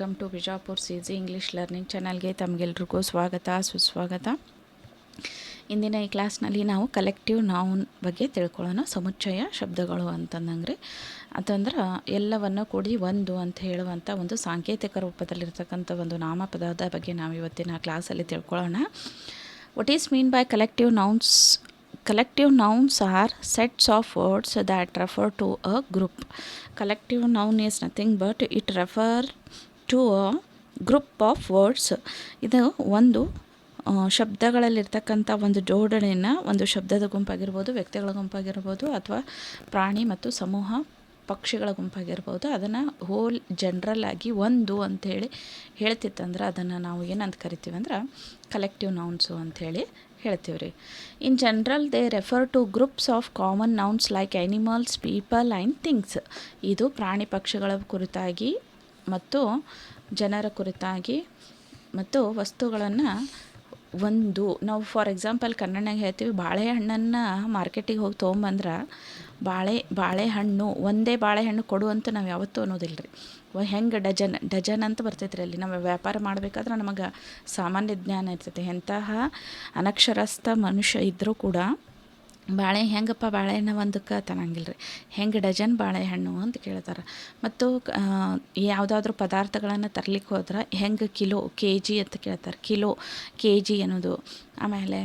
Welcome to Bijapur CG English learning ಚಾನಲ್ಗೆ ತಮಗೆಲ್ರಿಗೂ ಸ್ವಾಗತ ಸುಸ್ವಾಗತ. ಇಂದಿನ ಈ ಕ್ಲಾಸ್ನಲ್ಲಿ ನಾವು ಕಲೆಕ್ಟಿವ್ ನೌನ್ ಬಗ್ಗೆ ತಿಳ್ಕೊಳ್ಳೋಣ. ಸಮುಚ್ಚಯ ಶಬ್ದಗಳು ಅಂತಂದಂಗ್ರಿ ಅಂತಂದ್ರೆ ಎಲ್ಲವನ್ನು ಕೂಡಿ ಒಂದು ಅಂತ ಹೇಳುವಂಥ ಒಂದು ಸಾಂಕೇತಿಕ ರೂಪದಲ್ಲಿರ್ತಕ್ಕಂಥ ಒಂದು ನಾಮಪದದ ಬಗ್ಗೆ ನಾವು ಇವತ್ತಿನ ಕ್ಲಾಸಲ್ಲಿ ತಿಳ್ಕೊಳ್ಳೋಣ. What is mean by collective nouns? Collective nouns are sets of words that refer to a group. Collective noun is nothing but it refers to a group of words. ಇದು ಒಂದು ಶಬ್ದಗಳಲ್ಲಿರ್ತಕ್ಕಂಥ ಒಂದು ಜೋಡಣೆಯನ್ನು, ಒಂದು ಶಬ್ದದ ಗುಂಪಾಗಿರ್ಬೋದು, ವ್ಯಕ್ತಿಗಳ ಗುಂಪಾಗಿರ್ಬೋದು, ಅಥವಾ ಪ್ರಾಣಿ ಮತ್ತು ಸಮೂಹ ಪಕ್ಷಿಗಳ ಗುಂಪಾಗಿರ್ಬೋದು, ಅದನ್ನು ಹೋಲ್ ಜನರಲ್ ಆಗಿ ಒಂದು ಅಂಥೇಳಿ ಹೇಳ್ತಿತ್ತಂದ್ರೆ ಅದನ್ನು ನಾವು ಏನಂತ ಕರಿತೀವಿ ಅಂದ್ರೆ ಕಲೆಕ್ಟಿವ್ ನೌನ್ಸು ಅಂಥೇಳಿ ಹೇಳ್ತೀವಿ ರೀ. In general they refer to groups of common nouns like animals, people and things. ಇದು ಪ್ರಾಣಿ ಪಕ್ಷಿಗಳ ಕುರಿತಾಗಿ ಮತ್ತು ಜನರ ಕುರಿತಾಗಿ ಮತ್ತು ವಸ್ತುಗಳನ್ನು ಒಂದು, ನಾವು ಫಾರ್ ಎಕ್ಸಾಂಪಲ್ ಕನ್ನಡನಾಗ ಹೇಳ್ತೀವಿ, ಬಾಳೆಹಣ್ಣನ್ನು ಮಾರ್ಕೆಟಿಗೆ ಹೋಗಿ ತೊಗೊಂಬಂದ್ರೆ ಬಾಳೆಹಣ್ಣು ಒಂದೇ ಬಾಳೆಹಣ್ಣು ಕೊಡು ಅಂತ ನಾವು ಯಾವತ್ತೂ ಅನ್ನೋದಿಲ್ಲ ರೀ. ಹೆಂಗೆ ಡಜನ್ ಅಂತ ಬರ್ತೈತೆ ರೀ. ಅಲ್ಲಿ ನಾವು ವ್ಯಾಪಾರ ಮಾಡಬೇಕಾದ್ರೆ ನಮಗೆ ಸಾಮಾನ್ಯ ಜ್ಞಾನ ಇರ್ತೈತೆ. ಎಂತಹ ಅನಕ್ಷರಸ್ಥ ಮನುಷ್ಯ ಇದ್ದರೂ ಕೂಡ ಹೆಂಗಪ್ಪ ಬಾಳೆಹಣ್ಣು ಒಂದಕ್ಕೆ ತನ್ನಂಗಿಲ್ಲ ರೀ, ಹೆಂಗೆ ಡಜನ್ ಬಾಳೆಹಣ್ಣು ಅಂತ ಕೇಳ್ತಾರೆ. ಮತ್ತು ಯಾವುದಾದ್ರೂ ಪದಾರ್ಥಗಳನ್ನು ತರ್ಲಿಕ್ಕೆ ಹೋದ್ರೆ ಹೆಂಗೆ ಕಿಲೋ, KG ಅಂತ ಕೇಳ್ತಾರೆ. ಕಿಲೋ, KG ಅನ್ನೋದು. ಆಮೇಲೆ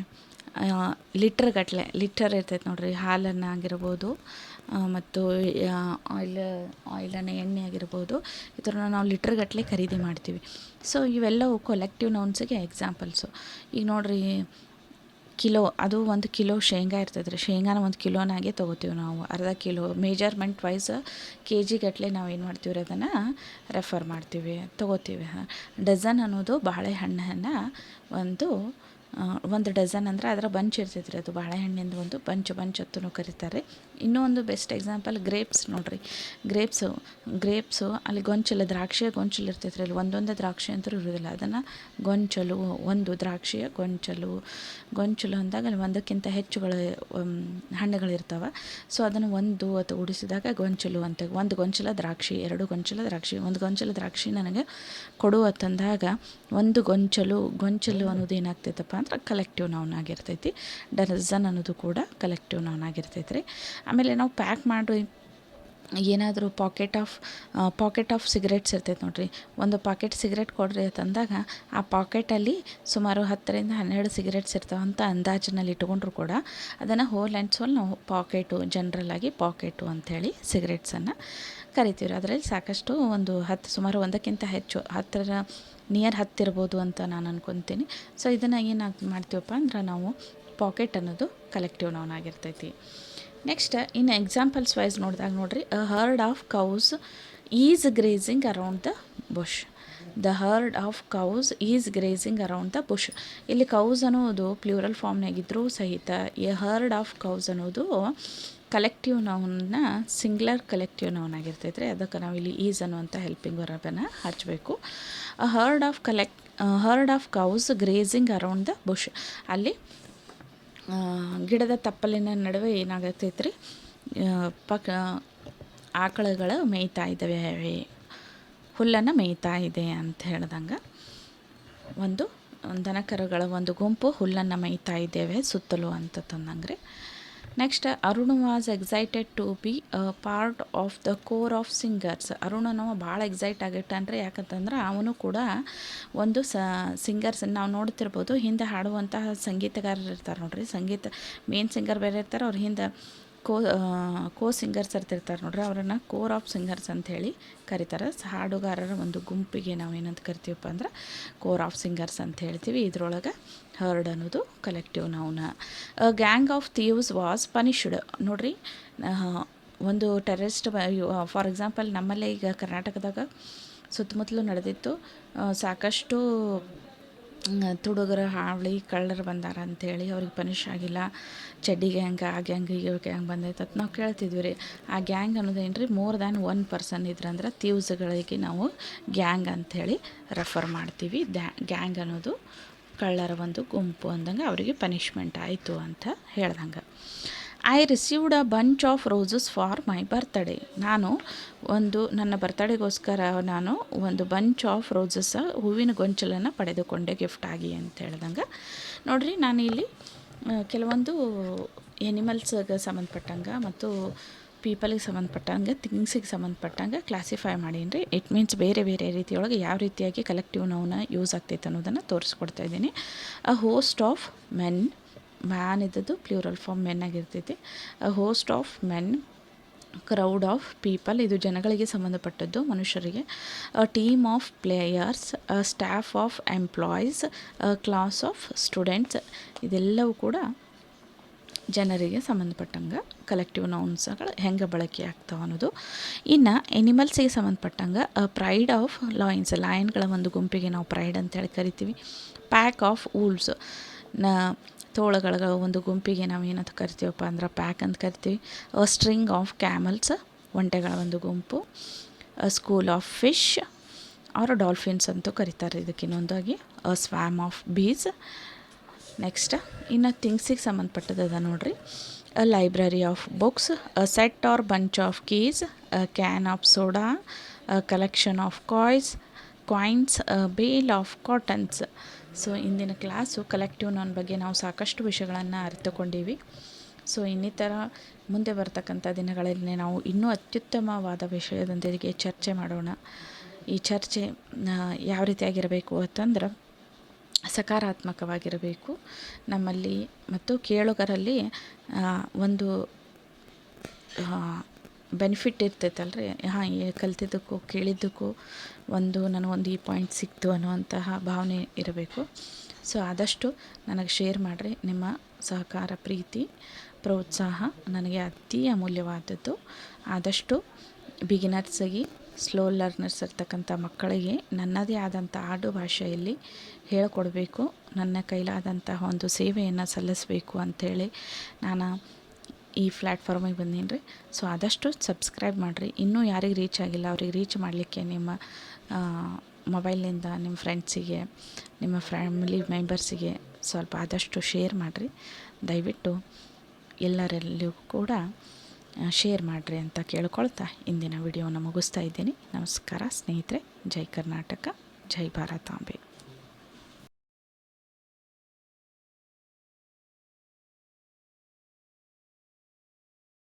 ಲೀಟರ್ ಇರ್ತೈತೆ ನೋಡ್ರಿ, ಹಾಲನ್ನು ಆಗಿರ್ಬೋದು ಮತ್ತು ಆಯಿಲನ್ನು ಎಣ್ಣೆ ಆಗಿರ್ಬೋದು, ಈ ಥರ ನಾವು ಲೀಟರ್ಗಟ್ಟಲೆ ಖರೀದಿ ಮಾಡ್ತೀವಿ. ಸೊ ಇವೆಲ್ಲವು ಕಲೆಕ್ಟಿವ್ ನೌನ್ಸಿಗೆ ಎಕ್ಸಾಂಪಲ್ಸು. ಈಗ ನೋಡಿರಿ, ಕಿಲೋ, ಅದು 1 ಕಿಲೋ ಶೇಂಗಾ ಇರ್ತದೆ ರೀ. ಶೇಂಗಾನ 1 ಕಿಲೋನಾಗೆ ತೊಗೋತೀವಿ ನಾವು. ಅರ್ಧ ಕಿಲೋ ಮೆಜರ್ಮೆಂಟ್ ವೈಸ್ KG ಗಟ್ಟಲೆ ನಾವು ಏನು ಮಾಡ್ತೀವಿ ರೀ, ಅದನ್ನು ರೆಫರ್ ಮಾಡ್ತೀವಿ, ತೊಗೋತೀವಿ. ಡಜನ್ ಅನ್ನೋದು ಬಾಳೆಹಣ್ಣನ್ನು ಒಂದು ಡಜನ್ ಅಂದರೆ ಅದರ ಬಂಚ್ ಇರ್ತೈತೆ ರೀ, ಅದು ಬಾಳೆಹಣ್ಣಿಂದ ಒಂದು ಬಂಚ್ ಅಂತೂ ಕರೀತಾರೆ. ಇನ್ನೂ ಒಂದು ಬೆಸ್ಟ್ ಎಕ್ಸಾಂಪಲ್ ಗ್ರೇಪ್ಸ್ ನೋಡಿರಿ. ಗ್ರೇಪ್ಸು ಅಲ್ಲಿ ಗೊಂಚಲು, ದ್ರಾಕ್ಷಿಯ ಗೊಂಚಲು ಇರ್ತೈತೆ ರೀ. ಅಲ್ಲಿ ಒಂದೊಂದೇ ದ್ರಾಕ್ಷಿ ಅಂತೂ ಇರೋದಿಲ್ಲ, ಅದನ್ನು ಗೊಂಚಲು, ಒಂದು ದ್ರಾಕ್ಷಿಯ ಗೊಂಚಲು ಅಂದಾಗ ಅಲ್ಲಿ ಒಂದಕ್ಕಿಂತ ಹೆಚ್ಚುಗಳ ಹಣ್ಣುಗಳಿರ್ತಾವೆ. ಸೊ ಅದನ್ನು ಒಂದು ಅಥವಾ ಉಡಿಸಿದಾಗ ಗೊಂಚಲು ಅಂತ. ಒಂದು ಗೊಂಚಲ ದ್ರಾಕ್ಷಿ, 2 ಗೊಂಚಲ ದ್ರಾಕ್ಷಿ, 1 ಗೊಂಚಲ ದ್ರಾಕ್ಷಿ ನನಗೆ ಕೊಡು ಅಂತಂದಾಗ ಒಂದು ಗೊಂಚಲು ಅನ್ನೋದು ಏನಾಗ್ತೈತಪ್ಪ ಅಂದ್ರೆ ಕಲೆಕ್ಟಿವ್ ನೌನ್ ಆಗಿರ್ತೈತಿ. ಡಜನ್ ಅನ್ನೋದು ಕೂಡ ಕಲೆಕ್ಟಿವ್ ನೌನ್ ಆಗಿರ್ತೈತೆ ರೀ. ಆಮೇಲೆ ನಾವು ಪ್ಯಾಕ್ ಮಾಡಿ ಏನಾದರೂ ಪಾಕೆಟ್ ಆಫ್ ಸಿಗರೇಟ್ಸ್ ಇರ್ತೈತೆ ನೋಡಿರಿ. ಒಂದು ಪಾಕೆಟ್ ಸಿಗರೇಟ್ ಕೊಡ್ರಿ ಅಂತಂದಾಗ ಆ ಪಾಕೆಟಲ್ಲಿ ಸುಮಾರು 10ರಿಂದ 12 ಸಿಗರೇಟ್ಸ್ ಇರ್ತಾವೆ ಅಂತ ಅಂದಾಜಿನಲ್ಲಿ ಇಟ್ಕೊಂಡ್ರು ಕೂಡ ಅದನ್ನು ಹೋಲ್ ಆ್ಯಂಡ್ ಸೋಲ್ ನಾವು ಪಾಕೆಟು, ಜನರಲ್ ಆಗಿ ಪಾಕೆಟು ಅಂಥೇಳಿ ಸಿಗರೇಟ್ಸನ್ನು ಕರಿತೀವಿ. ಅದರಲ್ಲಿ ಸಾಕಷ್ಟು ಸುಮಾರು 1ಕ್ಕಿಂತ ಹೆಚ್ಚು, 10 ನಿಯರ್ 10 ಇರ್ಬೋದು ಅಂತ ನಾನು ಅನ್ಕೊತೀನಿ. ಸೊ ಇದನ್ನು ಏನಾಗಿ ಮಾಡ್ತೀವಪ್ಪ ಅಂದ್ರೆ ನಾವು ಪಾಕೆಟ್ ಅನ್ನೋದು ಕಲೆಕ್ಟಿವ್ ನೌನ್ ಆಗಿರ್ತೈತಿ. ನೆಕ್ಸ್ಟ್ ಇನ್ನು ಎಕ್ಸಾಂಪಲ್ಸ್ ವೈಸ್ ನೋಡಿದಾಗ ನೋಡಿರಿ, a herd of cows is grazing around the bush. The herd of cows is grazing around the bush. ಇಲ್ಲಿ ಕೌಸ್ ಅನ್ನೋದು ಪ್ಲೂರಲ್ ಫಾರ್ಮ್ನಾಗಿದ್ದರೂ ಸಹಿತ ಎ ಹರ್ಡ್ ಆಫ್ ಕೌಸ್ ಅನ್ನೋದು ಕಲೆಕ್ಟಿವ್ ನೌನ್ನ ಸಿಂಗ್ಯುಲರ್ ಕಲೆಕ್ಟಿವ್ ನೌನ್ ಆಗಿರ್ತೈತೆ ರೀ. ಅದಕ್ಕೆ ನಾವು ಇಲ್ಲಿ ಈಸ್ ಅನ್ನುವಂಥ ಹೆಲ್ಪಿಂಗ್ ವರ್ಬನ್ನು ಹಚ್ಚಬೇಕು. A herd of cows grazing around the bush. ಅಲ್ಲಿ ಗಿಡದ ತಪ್ಪಲಿನ ನಡುವೆ ಏನಾಗತ್ತೈತೆ ರೀ, ಆಕಳುಗಳು ಮೇಯ್ತಾ ಇದ್ದಾವೆ, ಹುಲ್ಲನ್ನು ಮೇಯ್ತಾ ಇದೆ ಅಂತ ಹೇಳ್ದಂಗೆ ಒಂದು ದನಕರುಗಳ ಒಂದು ಗುಂಪು ಹುಲ್ಲನ್ನು ಮೇಯ್ತಾ ಇದ್ದೇವೆ ಸುತ್ತಲೂ ಅಂತ ತಂದಂಗೆ. Next, Arun was excited to be a part of the choir of singers. ಅರುಣನು ಭಾಳ ಎಕ್ಸೈಟ್ ಆಗಿಟ್ಟನ್ರಿ. ಯಾಕಂತಂದ್ರೆ ಅವನು ಕೂಡ ಒಂದು ಸಿಂಗರ್ಸ್ ನಾವು ನೋಡ್ತಿರ್ಬೋದು, ಹಿಂದೆ ಹಾಡುವಂತಹ ಸಂಗೀತಗಾರರು ಇರ್ತಾರೆ ನೋಡ್ರಿ. ಮೇನ್ ಸಿಂಗರ್ ಬೇರೆ ಇರ್ತಾರೆ, ಅವ್ರ ಹಿಂದೆ ಕೋ ಸಿಂಗರ್ಸ್ ಇರ್ತಿರ್ತಾರೆ ನೋಡ್ರಿ. ಅವರನ್ನು ಕೋರ್ ಆಫ್ ಸಿಂಗರ್ಸ್ ಅಂಥೇಳಿ ಕರೀತಾರೆ. ಹಾಡುಗಾರರ ಒಂದು ಗುಂಪಿಗೆ ನಾವು ಏನಂತ ಕರಿತೀವಪ್ಪ ಅಂದ್ರೆ ಕೋರ್ ಆಫ್ ಸಿಂಗರ್ಸ್ ಅಂತ ಹೇಳ್ತೀವಿ. ಇದರೊಳಗೆ ಹರ್ಡ್ ಅನ್ನೋದು ಕಲೆಕ್ಟಿವ್ ನೌನ. Gang of thieves was punished. ನೋಡ್ರಿ, ಒಂದು ಟೆರರಿಸ್ಟ್, ಫಾರ್ ಎಕ್ಸಾಂಪಲ್ ನಮ್ಮಲ್ಲೇ ಈಗ ಕರ್ನಾಟಕದಾಗ ಸುತ್ತಮುತ್ತಲೂ ನಡೆದಿತ್ತು. ಸಾಕಷ್ಟು ತುಡುಗರ ಹಾವಳಿ ಕಳ್ಳರು ಬಂದಾರ ಅಂಥೇಳಿ ಅವ್ರಿಗೆ ಪನಿಷ್ ಆಗಿಲ್ಲ. ಚಡ್ಡಿ ಗ್ಯಾಂಗ್, ಆ ಗ್ಯಾಂಗ್, ಈ ಗ್ಯಾಂಗ್ ಬಂದೈತೆ ಅಂತ ನಾವು ಕೇಳ್ತಿದ್ವಿ ರೀ. ಆ ಗ್ಯಾಂಗ್ ಅನ್ನೋದೇನು ರೀ, ಮೋರ್ ದ್ಯಾನ್ 1 ಪರ್ಸನ್ ಇದ್ರಂದ್ರೆ ಥೀವ್ಸ್ಗಳಿಗೆ ನಾವು ಗ್ಯಾಂಗ್ ಅಂಥೇಳಿ ರೆಫರ್ ಮಾಡ್ತೀವಿ. ಗ್ಯಾಂಗ್ ಅನ್ನೋದು ಕಳ್ಳರ ಒಂದು ಗುಂಪು ಅಂದಂಗೆ ಅವರಿಗೆ ಪನಿಷ್ಮೆಂಟ್ ಆಯಿತು ಅಂತ ಹೇಳ್ದಂಗೆ. I received a bunch of roses for my birthday. ನಾನು ನನ್ನ ಬರ್ತಡೇಗೋಸ್ಕರ ನಾನು ಒಂದು ಬಂಚ್ ಆಫ್ ರೋಸಸ್ ಹೂವಿನ ಗೊಂಚಲನ್ನು ಪಡೆದುಕೊಂಡೆ ಗಿಫ್ಟಾಗಿ ಅಂತ ಹೇಳ್ದಂಗೆ. ನೋಡಿರಿ, ನಾನು ಇಲ್ಲಿ ಕೆಲವೊಂದು ಎನಿಮಲ್ಸ್ಗೆ ಸಂಬಂಧಪಟ್ಟಂಗೆ ಮತ್ತು ಪೀಪಲಿಗೆ ಸಂಬಂಧಪಟ್ಟಂಗೆ ಥಿಂಗ್ಸಿಗೆ ಸಂಬಂಧಪಟ್ಟಂಗೆ ಕ್ಲಾಸಿಫೈ ಮಾಡೀನಿ ರೀ. ಇಟ್ ಮೀನ್ಸ್ ಬೇರೆ ಬೇರೆ ರೀತಿಯೊಳಗೆ ಯಾವ ರೀತಿಯಾಗಿ ಕಲೆಕ್ಟಿವ್ ನೌನ ಯೂಸ್ ಆಗ್ತೈತೆ ಅನ್ನೋದನ್ನು ತೋರಿಸ್ಕೊಡ್ತಾ ಇದ್ದೀನಿ. A host of men, man ಇದ್ದದ್ದು ಪ್ಲೂರಲ್ ಫಾರ್ಮ್ ಮೆನ್ ಆಗಿರ್ತೈತಿ. A host of men, crowd of people, ಇದು ಜನಗಳಿಗೆ ಸಂಬಂಧಪಟ್ಟದ್ದು, ಮನುಷ್ಯರಿಗೆ. A team of players, a staff of employees, a class of students, ಇದೆಲ್ಲವೂ ಕೂಡ ಜನರಿಗೆ ಸಂಬಂಧಪಟ್ಟಂಗೆ ಕಲೆಕ್ಟಿವ್ ನೌನ್ಸ್ಗಳು ಹೆಂಗೆ ಬಳಕೆ ಆಗ್ತಾವೆ ಅನ್ನೋದು. ಇನ್ನು ಎನಿಮಲ್ಸಿಗೆ ಸಂಬಂಧಪಟ್ಟಂಗೆ ಪ್ರೈಡ್ ಆಫ್ ಲಾಯನ್ಸ್, ಲಯನ್ಗಳ ಒಂದು ಗುಂಪಿಗೆ ನಾವು ಪ್ರೈಡ್ ಅಂತೇಳಿ ಕರಿತೀವಿ. ಪ್ಯಾಕ್ ಆಫ್ ವೂಲ್ಸ್, ತೋಳಗಳ ಒಂದು ಗುಂಪಿಗೆ ನಾವು ಏನಂತ ಕರಿತೀವಪ್ಪ ಅಂದ್ರೆ ಪ್ಯಾಕ್ ಅಂತ ಕರಿತೀವಿ. ಸ್ಟ್ರಿಂಗ್ ಆಫ್ ಕ್ಯಾಮಲ್ಸ್, ಒಂಟೆಗಳ ಒಂದು ಗುಂಪು. School of fish or dolphins ಅಂತೂ ಕರೀತಾರೆ ಇದಕ್ಕೆ ಇನ್ನೊಂದಾಗಿ. Swarm of bees. ನೆಕ್ಸ್ಟ್ ಇನ್ನು ಥಿಂಗ್ಸಿಗೆ ಸಂಬಂಧಪಟ್ಟದ ನೋಡ್ರಿ. A library of books, a set or bunch of keys, a can of soda, a collection of coins, bale of cottons. So ಇಂದಿನ class collective noun ಬಗ್ಗೆ ನಾವು ಸಾಕಷ್ಟು ವಿಷಯಗಳನ್ನು ಅರಿತುಕೊಂಡೀವಿ. ಸೊ ಇನ್ನಿತರ ಮುಂದೆ ಬರ್ತಕ್ಕಂಥ ದಿನಗಳಲ್ಲಿ ನಾವು ಇನ್ನೂ ಅತ್ಯುತ್ತಮವಾದ ವಿಷಯದೊಂದಿಗೆ ಚರ್ಚೆ ಮಾಡೋಣ. ಈ ಚರ್ಚೆ ಯಾವ ರೀತಿಯಾಗಿರಬೇಕು ಅಂತಂದ್ರೆ ಸಕಾರಾತ್ಮಕವಾಗಿರಬೇಕು ನಮ್ಮಲ್ಲಿ ಮತ್ತು ಕೇಳುಗರಲ್ಲಿ ಒಂದು ಬೆನಿಫಿಟ್ ಇರ್ತೈತಲ್ರಿ. ಕಲ್ತಿದ್ದಕ್ಕೂ ಕೇಳಿದ್ದಕ್ಕೂ ನನಗೊಂದು ಈ ಪಾಯಿಂಟ್ ಸಿಕ್ತು ಅನ್ನುವಂತಹ ಭಾವನೆ ಇರಬೇಕು. ಸೊ ಆದಷ್ಟು ನನಗೆ ಶೇರ್ ಮಾಡಿರಿ. ನಿಮ್ಮ ಸಹಕಾರ, ಪ್ರೀತಿ, ಪ್ರೋತ್ಸಾಹ ನನಗೆ ಅತಿ ಅಮೂಲ್ಯವಾದದ್ದು. ಆದಷ್ಟು ಬಿಗಿನರ್ಸಿಗೆ, ಸ್ಲೋ ಲರ್ನರ್ಸ್ ಇರ್ತಕ್ಕಂಥ ಮಕ್ಕಳಿಗೆ ನನ್ನದೇ ಆದಂಥ ಆಡು ಭಾಷೆಯಲ್ಲಿ ಹೇಳಿಕೊಡಬೇಕು, ನನ್ನ ಕೈಲಾದಂತಹ ಒಂದು ಸೇವೆಯನ್ನು ಸಲ್ಲಿಸಬೇಕು ಅಂಥೇಳಿ ನಾನು ಈ ಪ್ಲ್ಯಾಟ್ಫಾರ್ಮಿಗೆ ಬಂದೀನಿ ರೀ. ಸೊ ಆದಷ್ಟು ಸಬ್ಸ್ಕ್ರೈಬ್ ಮಾಡಿರಿ. ಇನ್ನೂ ಯಾರಿಗೆ ರೀಚ್ ಆಗಿಲ್ಲ ಅವ್ರಿಗೆ ರೀಚ್ ಮಾಡಲಿಕ್ಕೆ ನಿಮ್ಮ ಮೊಬೈಲ್ನಿಂದ ನಿಮ್ಮ ಫ್ರೆಂಡ್ಸಿಗೆ, ನಿಮ್ಮ ಫ್ಯಾಮಿಲಿ ಮೆಂಬರ್ಸಿಗೆ ಸ್ವಲ್ಪ ಆದಷ್ಟು ಶೇರ್ ಮಾಡಿರಿ. ದಯವಿಟ್ಟು ಎಲ್ಲರಲ್ಲಿಯೂ ಕೂಡ ಶೇರ್ ಮಾಡಿರಿ ಅಂತ ಕೇಳ್ಕೊಳ್ತಾ ಇಂದಿನ ವಿಡಿಯೋನ ಮುಗಿಸ್ತಾ ಇದ್ದೀನಿ. ನಮಸ್ಕಾರ ಸ್ನೇಹಿತರೆ. ಜೈ ಕರ್ನಾಟಕ, ಜೈ ಭಾರತಾಂಬೆ.